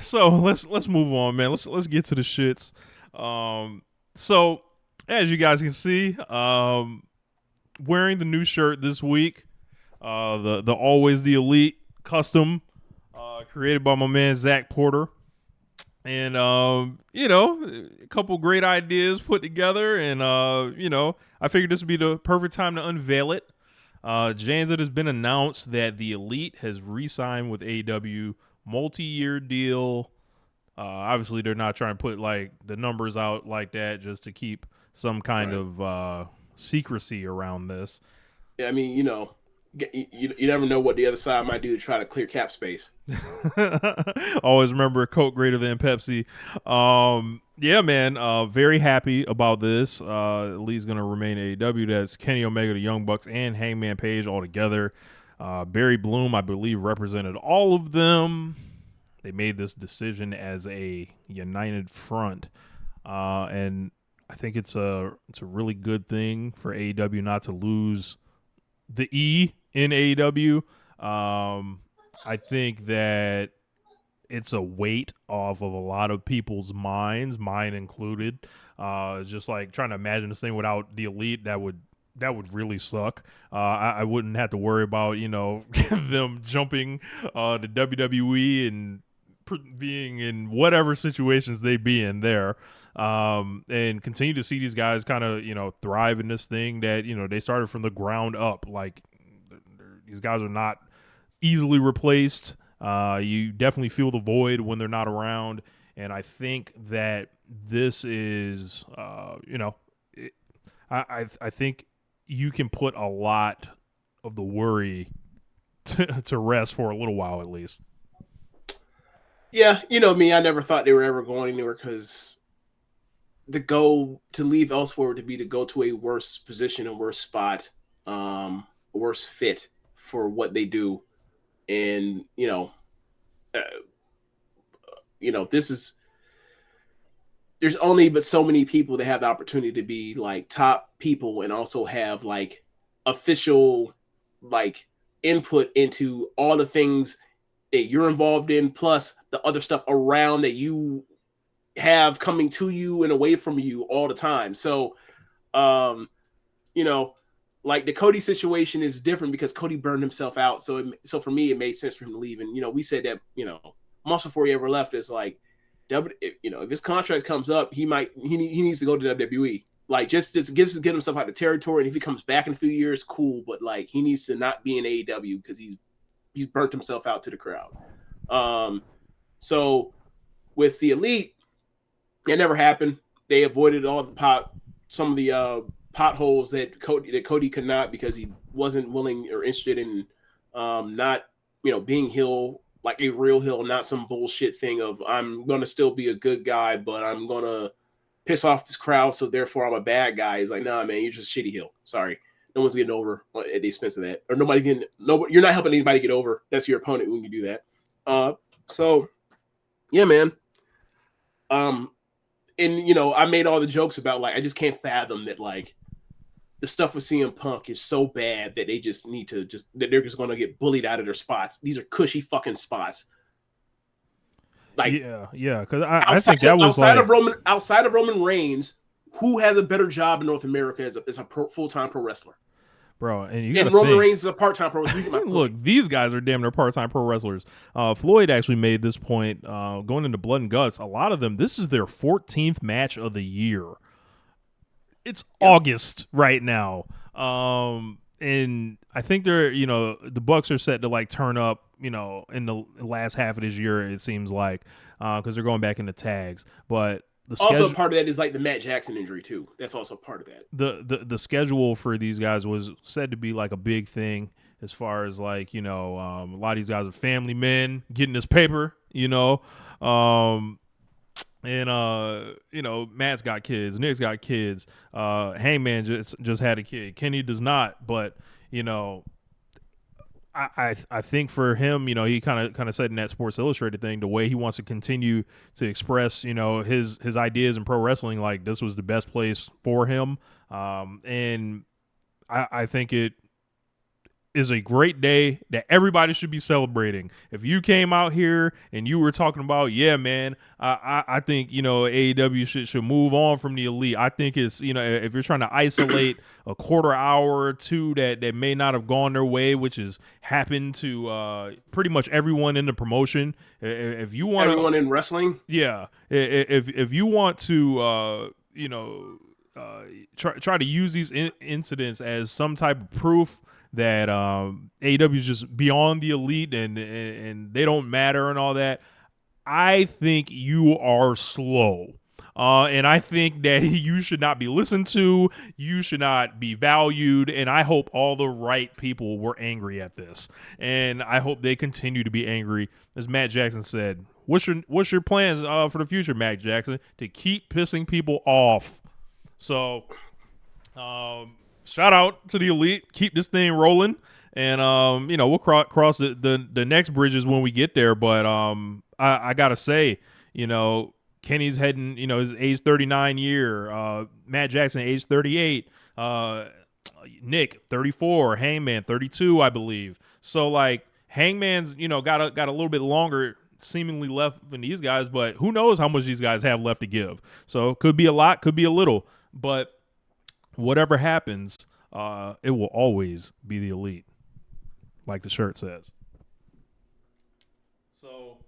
So let's move on, man. Let's get to the shits. So as you guys can see, wearing the new shirt this week, the always the elite custom, created by my man Zach Porter, and a couple great ideas put together, and I figured this would be the perfect time to unveil it. James, it has been announced that the Elite has re-signed with AEW, multi-year deal. Obviously, they're not trying to put like the numbers out like that just to keep some kind Right. of secrecy around this. Yeah, I mean, you never know what the other side might do to try to clear cap space. Always remember Coke greater than Pepsi. Yeah, man. Very happy about this. Lee's gonna remain AEW. That's Kenny Omega, the Young Bucks, and Hangman Page all together. Barry Bloom, I believe, represented all of them. They made this decision as a united front, and I think it's a really good thing for AEW not to lose the E in AEW. I think that it's a weight off of a lot of people's minds, mine included. It's just like trying to imagine this thing without the elite. That would really suck. I wouldn't have to worry about them jumping to WWE and being in whatever situations they be in there, and continue to see these guys kind of thrive in this thing that they started from the ground up. Like these guys are not easily replaced. You definitely feel the void when they're not around, and I think that this is, it, I think you can put a lot of the worry to rest for a little while at least. Yeah, you know me. I never thought they were ever going anywhere because the goal to leave elsewhere to be to go to a worse position, a worse spot, a worse fit for what they do, and uh, this is there's only but so many people that have the opportunity to be like top people and also have like official like input into all the things that you're involved in, plus the other stuff around that you have coming to you and away from you all the time. So, um, you know, like the Cody situation is different because Cody burned himself out. So for me, it made sense for him to leave. And we said that months before he ever left, is like, if his contract comes up, he needs to go to WWE. Like just get himself out of the territory. And if he comes back in a few years, cool. But like he needs to not be in AEW because he's burnt himself out to the crowd. Um, so with the Elite, it never happened. They avoided all the some of the potholes that Cody could not, because he wasn't willing or interested in not being heel, like a real heel, not some bullshit thing of I'm gonna still be a good guy, but I'm gonna piss off this crowd, so therefore I'm a bad guy. He's like, nah, man, you're just a shitty heel. Sorry, no one's getting over at the expense of that, or nobody. You're not helping anybody get over. That's your opponent when you do that. So yeah, man. Um, and I made all the jokes about like I just can't fathom that like the stuff with CM Punk is so bad that they just need to that they're just gonna get bullied out of their spots. These are cushy fucking spots. Like Yeah, because I think that was like, outside of Roman Reigns, who has a better job in North America as a full time pro wrestler? bro, and you got to And Roman think. Reigns is a part time pro wrestler. You get my Look, point. these guys are damn near part-time pro wrestlers. Floyd actually made this point going into Blood and Guts. A lot of them, this is their 14th match of the year. It's Yep. August right now. And I think the Bucks are set to like turn up, in the last half of this year. It seems like because they're going back into tags, but the Also, schedule. part of that is like the Matt Jackson injury too. That's also part of that. The schedule for these guys was said to be like a big thing as far as like a lot of these guys are family men getting this paper, um, and Matt's got kids, Nick's got kids, Hangman just had a kid, Kenny does not, but you know I think for him, he kind of said in that Sports Illustrated thing, the way he wants to continue to express, his ideas in pro wrestling, like this was the best place for him. And I think is a great day that everybody should be celebrating. If you came out here and you were talking about, yeah, man, I think, AEW should move on from the elite. I think it's, if you're trying to isolate a quarter hour or two that may not have gone their way, which has happened to pretty much everyone in the promotion. If you want to, Everyone in wrestling. yeah, if you want to, try to use these incidents as some type of proof that AEW is just beyond the elite and they don't matter and all that, I think you are slow. And I think that you should not be listened to. You should not be valued. And I hope all the right people were angry at this. And I hope they continue to be angry. As Matt Jackson said, what's your plans for the future, Matt Jackson? To keep pissing people off. So, shout out to the elite. Keep this thing rolling. And we'll cross the next bridges when we get there. But I gotta say, Kenny's heading, his age 39 year. Matt Jackson, age 38. Nick, 34. Hangman, 32, I believe. So like Hangman's, got a little bit longer seemingly left than these guys, but who knows how much these guys have left to give. So could be a lot, could be a little, but whatever happens, it will always be the elite, like the shirt says. So